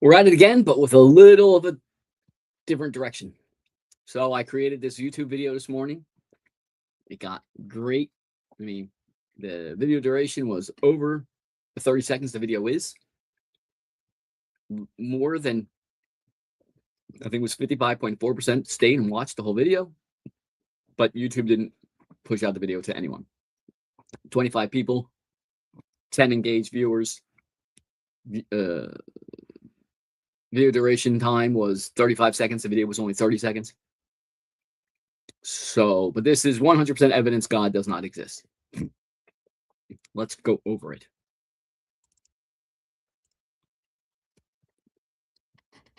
We're at it again, but with a little of a different direction. So I created this YouTube video this morning. It got great. I mean, the video duration was over the 30 seconds the video is. More than, I think it was 55.4% stayed and watched the whole video. But YouTube didn't push out the video to anyone. 25 people, 10 engaged viewers. Video duration time was 35 seconds. The video was only 30 seconds. So, but this is 100% evidence God does not exist. Let's go over it.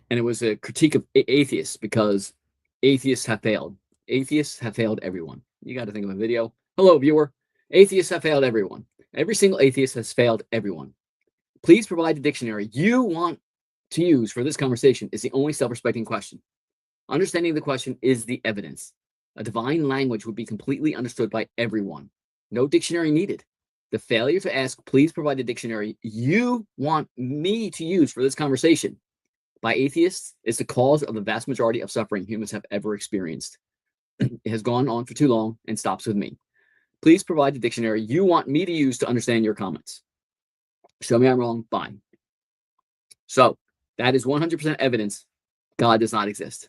And it was a critique of atheists because atheists have failed. Atheists have failed everyone. You got to think of a video. Hello, viewer. Atheists have failed everyone. Every single atheist has failed everyone. Please provide the dictionary you want to use for this conversation is the only self-respecting question. Understanding the question is the evidence. A divine language would be completely understood by everyone. No dictionary needed. The failure to ask, please provide the dictionary you want me to use for this conversation by atheists is the cause of the vast majority of suffering humans have ever experienced. It has gone on for too long and stops with me. Please provide the dictionary you want me to use to understand your comments. Show me I'm wrong, fine. So that is 100% evidence God does not exist.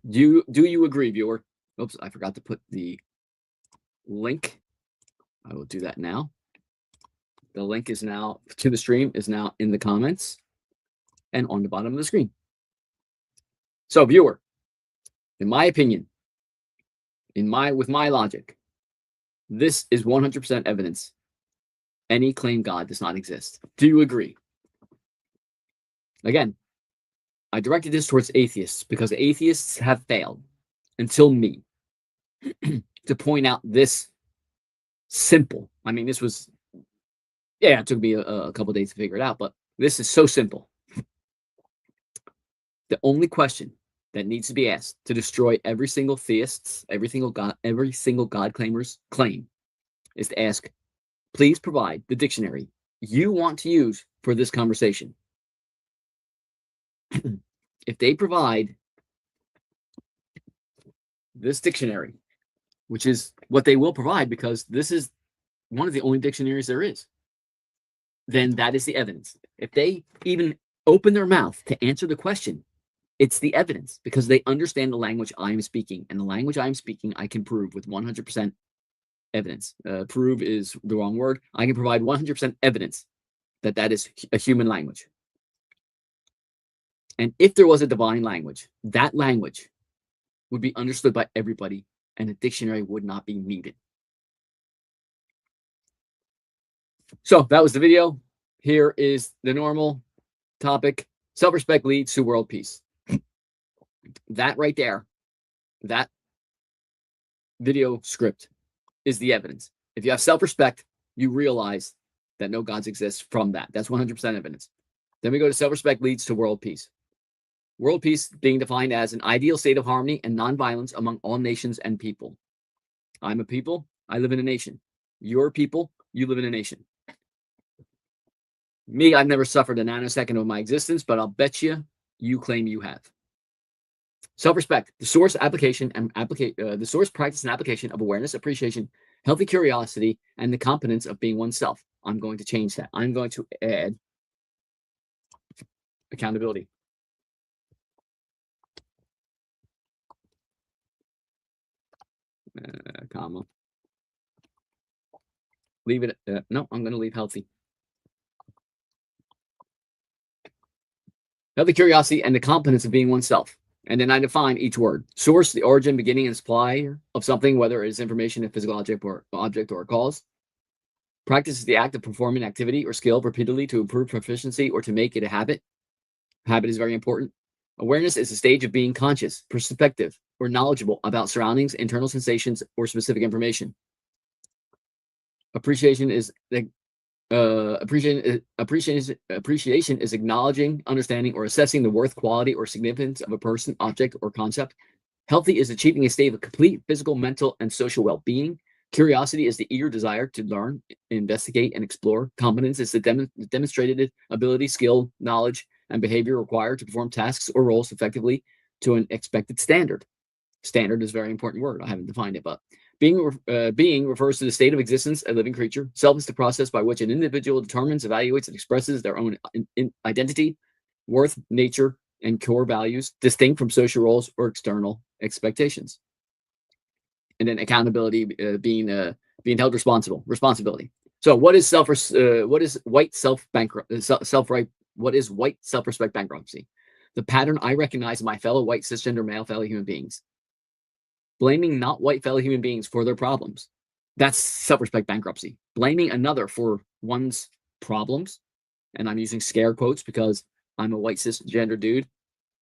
Do you agree, viewer? Oops, I forgot to put the link. I will do that now. The link is now to the stream is now in the comments and on the bottom of the screen. So, viewer, in my opinion, with my logic, this is 100% evidence. Any claim God does not exist. Do you agree? Again, I directed this towards atheists because atheists have failed until me to point out this simple. I mean, this was, yeah, it took me a couple days to figure it out, but this is so simple. The only question that needs to be asked to destroy every single theist's, every single God claimer's claim is to ask, please provide the dictionary you want to use for this conversation. If they provide this dictionary, which is what they will provide because this is one of the only dictionaries there is, then that is the evidence. If they even open their mouth to answer the question, it's the evidence because they understand the language I'm speaking, and the language I'm speaking I can prove with 100% evidence. Prove is the wrong word. I can provide 100% evidence that that is a human language. And if there was a divine language, that language would be understood by everybody and a dictionary would not be needed. So that was the video. Here is the normal topic. Self-respect leads to world peace. That right there, that video script is the evidence. If you have self-respect, you realize that no gods exist from that. That's 100% evidence. Then we go to self-respect leads to world peace. World peace being defined as an ideal state of harmony and nonviolence among all nations and people. I'm a people, I live in a nation. You're a people, you live in a nation. Me, I've never suffered a nanosecond of my existence, but I'll bet you claim you have. Self-respect, the source, application, and the source, practice, and application of awareness, appreciation, healthy curiosity, and the competence of being oneself. I'm going to change that. I'm going to add accountability. Comma. Leave it. No, I'm going to leave healthy. Healthy curiosity and the competence of being oneself. And then I define each word. Source, the origin, beginning, and supply of something, whether it is information, a physical object or a cause. Practice is the act of performing activity or skill repeatedly to improve proficiency or to make it a habit. Habit is very important. Awareness is a stage of being conscious, perspective, or knowledgeable about surroundings, internal sensations, or specific information. Appreciation is appreciation is acknowledging, understanding, or assessing the worth, quality, or significance of a person, object, or concept. Healthy is achieving a state of complete physical, mental, and social well-being. Curiosity is the eager desire to learn, investigate, and explore. Competence is the demonstrated ability, skill, knowledge, and behavior required to perform tasks or roles effectively to an expected standard. Standard is a very important word. I haven't defined it, but being refers to the state of existence a living creature. Self is the process by which an individual determines, evaluates, and expresses their own identity, worth, nature, and core values, distinct from social roles or external expectations. And then accountability, being held responsibility. So, what is white self-respect bankruptcy? The pattern I recognize in my fellow white cisgender male fellow human beings, blaming not white fellow human beings for their problems. That's self-respect bankruptcy. Blaming another for one's problems, and I'm using scare quotes because I'm a white cisgender dude.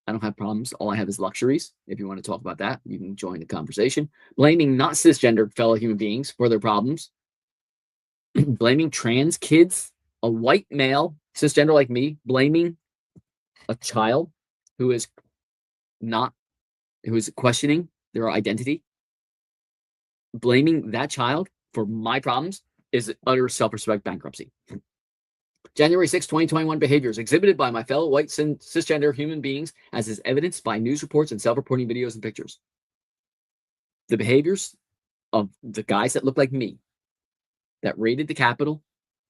I don't have problems. All I have is luxuries. If you want to talk about that, you can join the conversation. Blaming not cisgender fellow human beings for their problems. Blaming trans kids, a white male, cisgender like me, blaming a child who is questioning their identity. Blaming that child for my problems is utter self-respect bankruptcy. January 6, 2021 behaviors exhibited by my fellow white cisgender human beings as is evidenced by news reports and self-reporting videos and pictures. The behaviors of the guys that look like me that raided the Capitol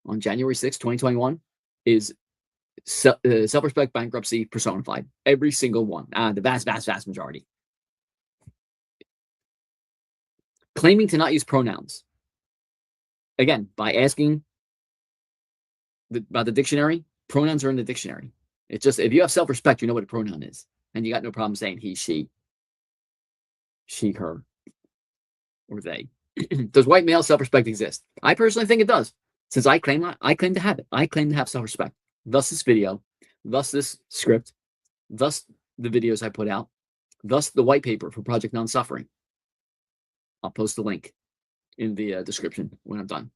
on January 6, 2021 is self-respect bankruptcy personified. Every single one. The vast majority. Claiming to not use pronouns. Again, by asking about the dictionary, pronouns are in the dictionary. It's just, if you have self-respect, you know what a pronoun is. And you got no problem saying he, she, her, or they. Does white male self-respect exist? I personally think it does. Since I claim to have it. I claim to have self-respect. Thus this video, thus this script, thus the videos I put out, thus the white paper for Project Non-Suffering. I'll post the link in the description when I'm done.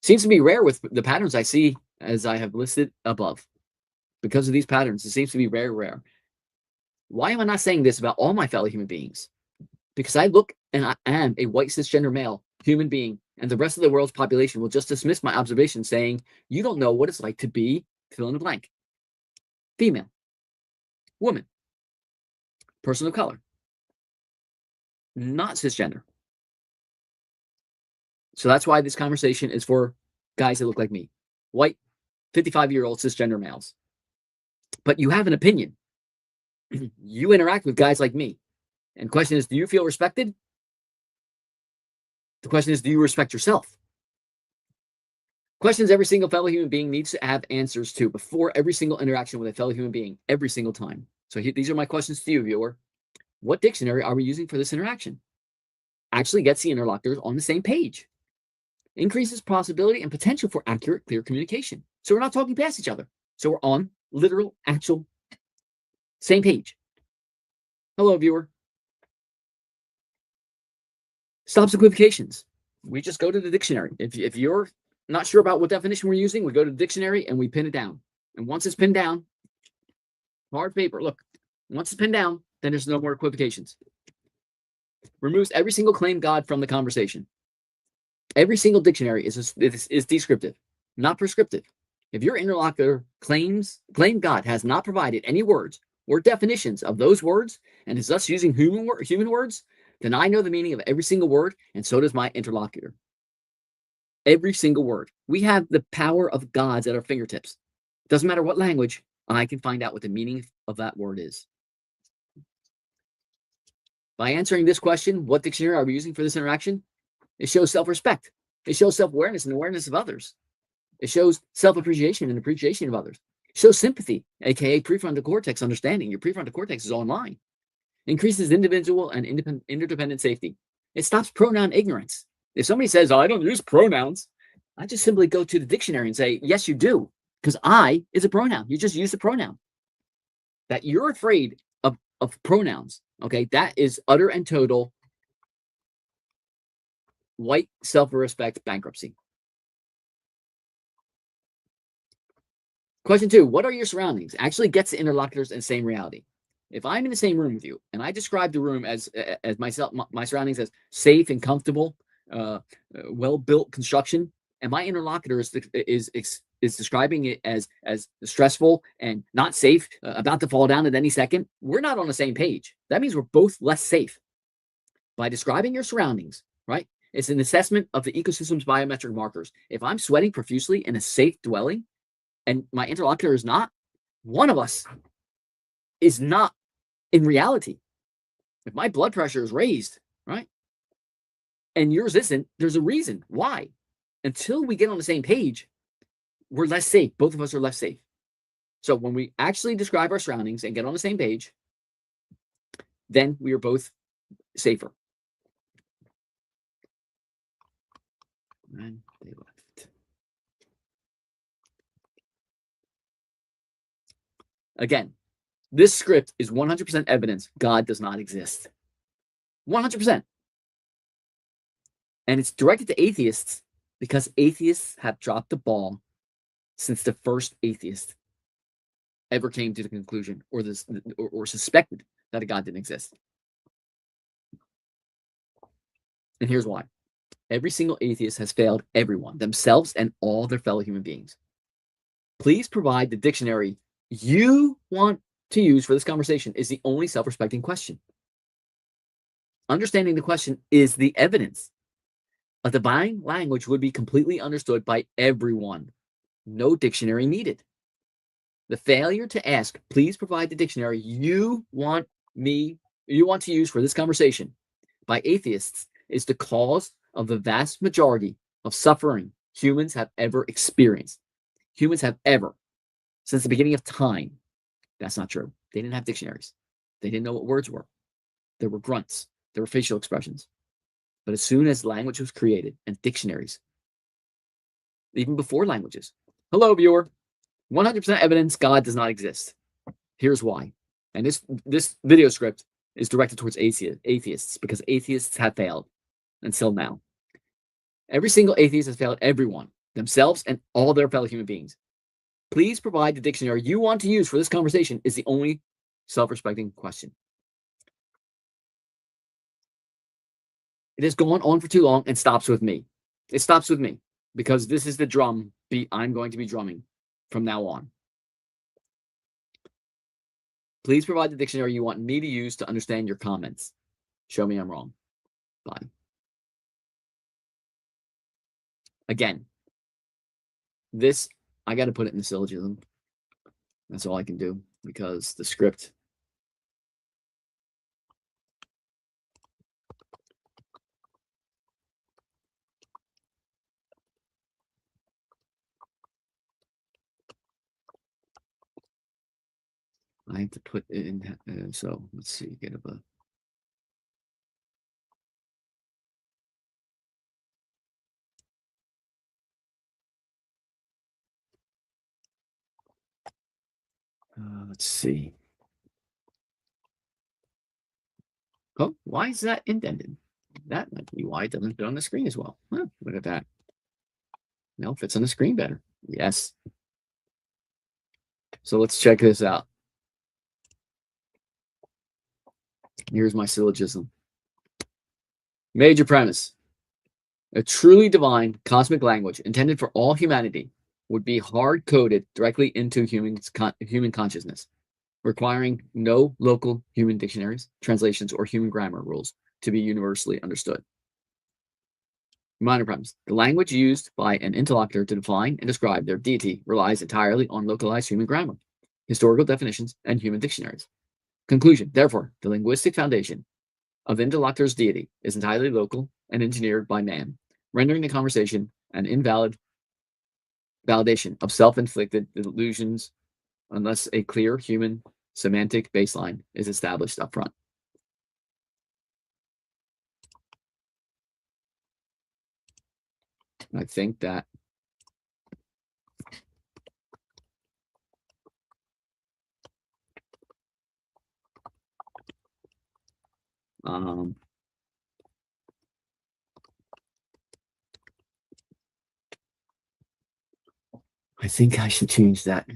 Seems to be rare with the patterns I see as I have listed above. Because of these patterns, it seems to be very rare. Why am I not saying this about all my fellow human beings? Because I look and I am a white cisgender male human being, and the rest of the world's population will just dismiss my observation saying, you don't know what it's like to be fill in the blank. Female, woman, person of color, not cisgender. So that's why this conversation is for guys that look like me. White, 55-year-old cisgender males. But you have an opinion. You interact with guys like me. And the question is, do you feel respected? The question is, do you respect yourself? Questions every single fellow human being needs to have answers to before every single interaction with a fellow human being, every single time. So these are my questions to you, viewer. What dictionary are we using for this interaction? Actually gets the interlocutors on the same page. Increases possibility and potential for accurate, clear communication. So we're not talking past each other. So we're on literal, actual, same page. Hello, viewer. Stops equivocations. We just go to the dictionary. If you're not sure about what definition we're using, we go to the dictionary and we pin it down. And once it's pinned down, hard paper, look, once it's pinned down, then there's no more equivocations. Removes every single claim God from the conversation. Every single dictionary is descriptive, not prescriptive. If your interlocutor claim God has not provided any words or definitions of those words and is thus using human words, then I know the meaning of every single word, and so does my interlocutor. Every single word. We have the power of gods at our fingertips. Doesn't matter what language, I can find out what the meaning of that word is. By answering this question, what dictionary are we using for this interaction? It shows self-respect. It shows self-awareness and awareness of others. It shows self-appreciation and appreciation of others. It shows sympathy, aka prefrontal cortex understanding. Your prefrontal cortex is online. Increases individual and interdependent safety. It stops pronoun ignorance. If somebody says, oh, I don't use pronouns, I just simply go to the dictionary and say, yes, you do, because I is a pronoun. You just use the pronoun. That you're afraid of pronouns, okay? That is utter and total white self-respect bankruptcy. Question 2, what are your surroundings? Actually gets the interlocutors in the same reality. If I'm in the same room with you and I describe the room as myself, my surroundings as safe and comfortable, well-built construction, and my interlocutor is is describing it as stressful and not safe, about to fall down at any second, we're not on the same page. That means we're both less safe. By describing your surroundings, right? It's an assessment of the ecosystem's biometric markers. If I'm sweating profusely in a safe dwelling and my interlocutor is not, one of us is not in reality. If my blood pressure is raised, right, and yours isn't, there's a reason why. Until we get on the same page, we're less safe. Both of us are less safe. So when we actually describe our surroundings and get on the same page, then we are both safer. And they left. Again, this script is 100% evidence God does not exist. 100%. And it's directed to atheists because atheists have dropped the ball since the first atheist ever came to the conclusion or suspected that a God didn't exist. And here's why. Every single atheist has failed everyone, themselves and all their fellow human beings. Please provide the dictionary you want to use for this conversation is the only self-respecting question. Understanding the question is the evidence. A divine language would be completely understood by everyone. No dictionary needed. The failure to ask, please provide the dictionary you want to use for this conversation by atheists is the cause of the vast majority of suffering humans have ever experienced. Humans have ever, since the beginning of time. That's not true. They didn't have dictionaries. They didn't know what words were. There were grunts. There were facial expressions. But as soon as language was created and dictionaries, even before languages, hello, viewer, 100% evidence God does not exist. Here's why. And this video script is directed towards atheists because atheists have failed until now. Every single atheist has failed everyone, themselves and all their fellow human beings. Please provide the dictionary you want to use for this conversation is the only self-respecting question. It has gone on for too long and stops with me. It stops with me because this is the drum beat I'm going to be drumming from now on. Please provide the dictionary you want me to use to understand your comments. Show me I'm wrong. Bye. Again, this, I got to put it in the syllogism. That's all I can do because the script. I have to put it in. So let's see. Get up a. Let's see. Oh, why is that indented? That might be why it doesn't fit on the screen as well. Huh, look at that. No, it fits on the screen better. Yes. So let's check this out. Here's my syllogism. Major premise. A truly divine cosmic language intended for all humanity would be hard-coded directly into human consciousness, requiring no local human dictionaries, translations, or human grammar rules to be universally understood. Minor premise. The language used by an interlocutor to define and describe their deity relies entirely on localized human grammar, historical definitions, and human dictionaries. Conclusion. Therefore, the linguistic foundation of the interlocutor's deity is entirely local and engineered by man, rendering the conversation an invalid validation of self-inflicted delusions unless a clear human semantic baseline is established up front. I think that I think I should change that.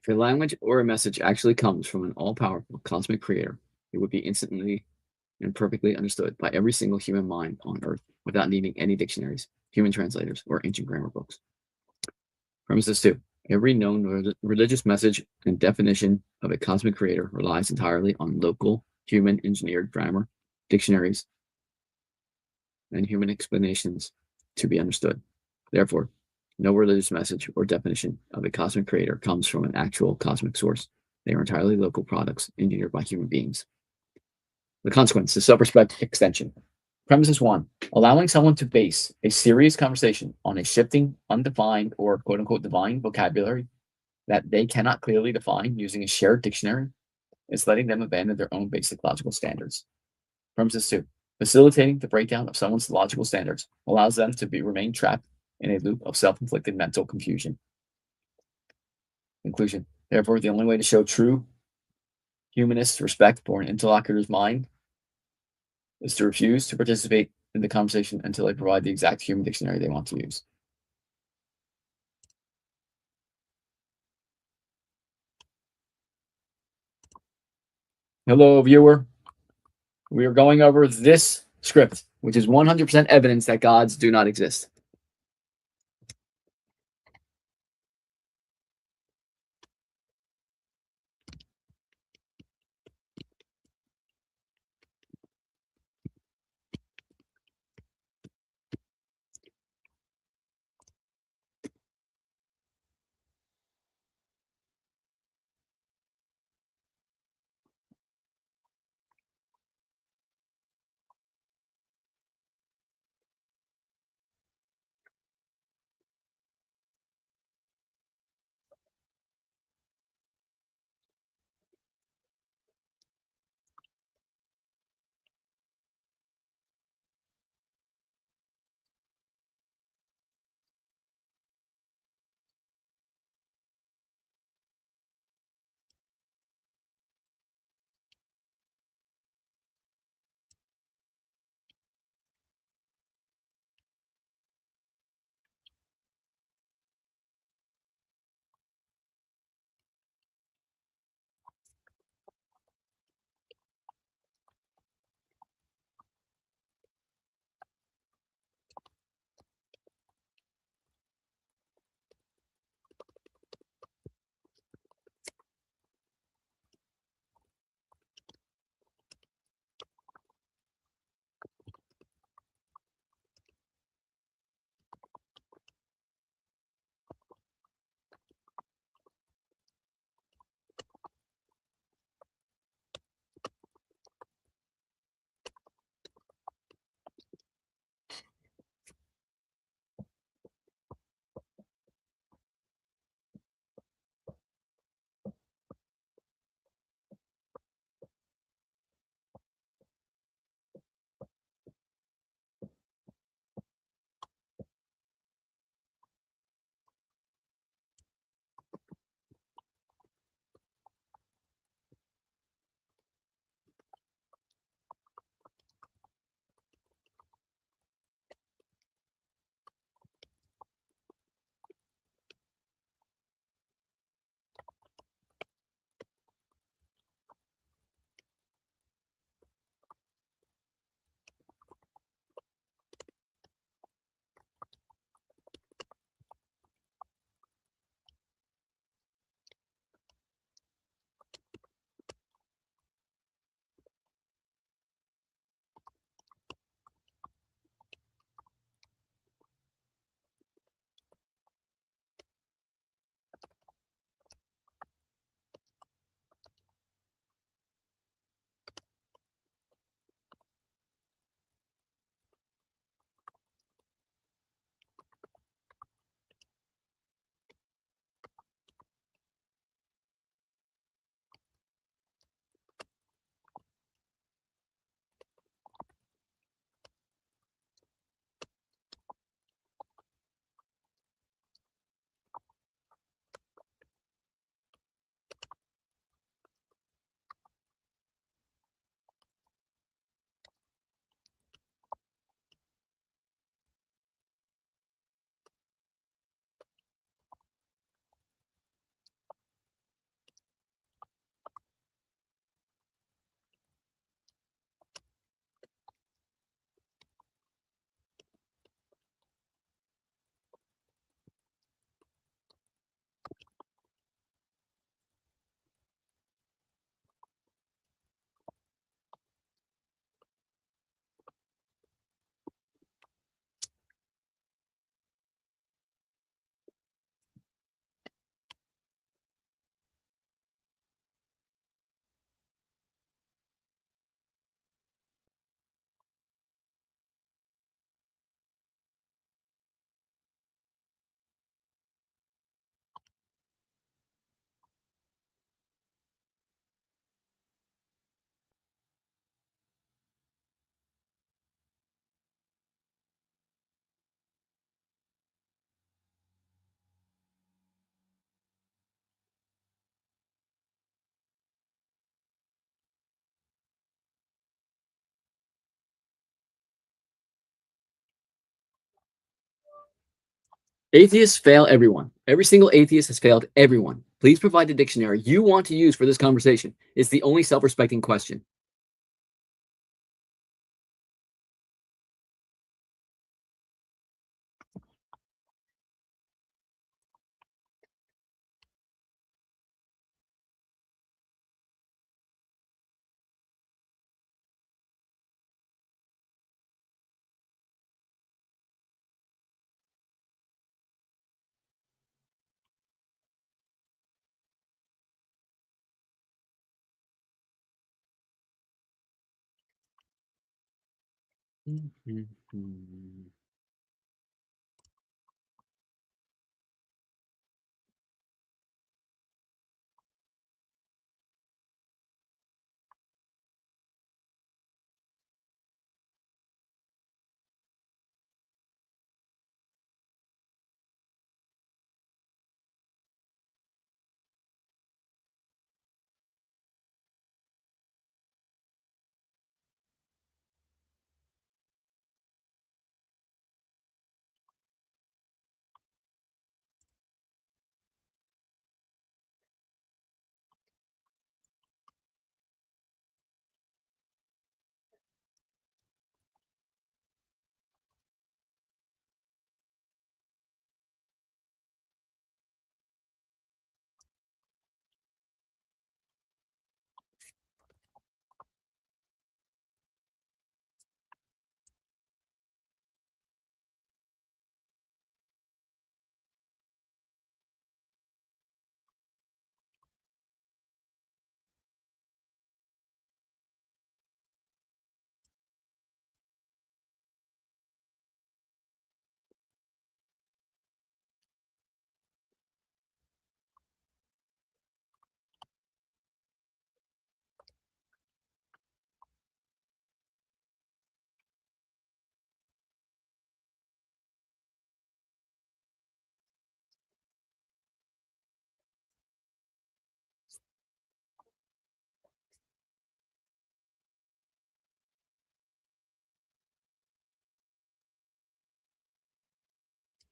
If a language or a message actually comes from an all-powerful cosmic creator, it would be instantly and perfectly understood by every single human mind on Earth without needing any dictionaries, human translators, or ancient grammar books. Premises 2. Every known religious message and definition of a cosmic creator relies entirely on local human engineered grammar, dictionaries, and human explanations to be understood. Therefore, no religious message or definition of a cosmic creator comes from an actual cosmic source. They are entirely local products engineered by human beings. The consequence is self-respect extension. Premises 1. Allowing someone to base a serious conversation on a shifting, undefined, or quote unquote divine vocabulary that they cannot clearly define using a shared dictionary is letting them abandon their own basic logical standards. Premises 2. Facilitating the breakdown of someone's logical standards allows them to remain trapped in a loop of self-inflicted mental confusion. Conclusion. Therefore, the only way to show true humanist respect for an interlocutor's mind is to refuse to participate in the conversation until they provide the exact human dictionary they want to use. Hello, viewer. We are going over this script, which is 100% evidence that gods do not exist. Atheists fail everyone. Every single atheist has failed everyone. Please provide the dictionary you want to use for this conversation. It's the only self-respecting question.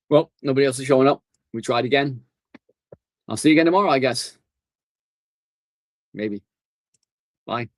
Well, nobody else is showing up. We tried again. I'll see you again tomorrow, I guess. Maybe. Bye.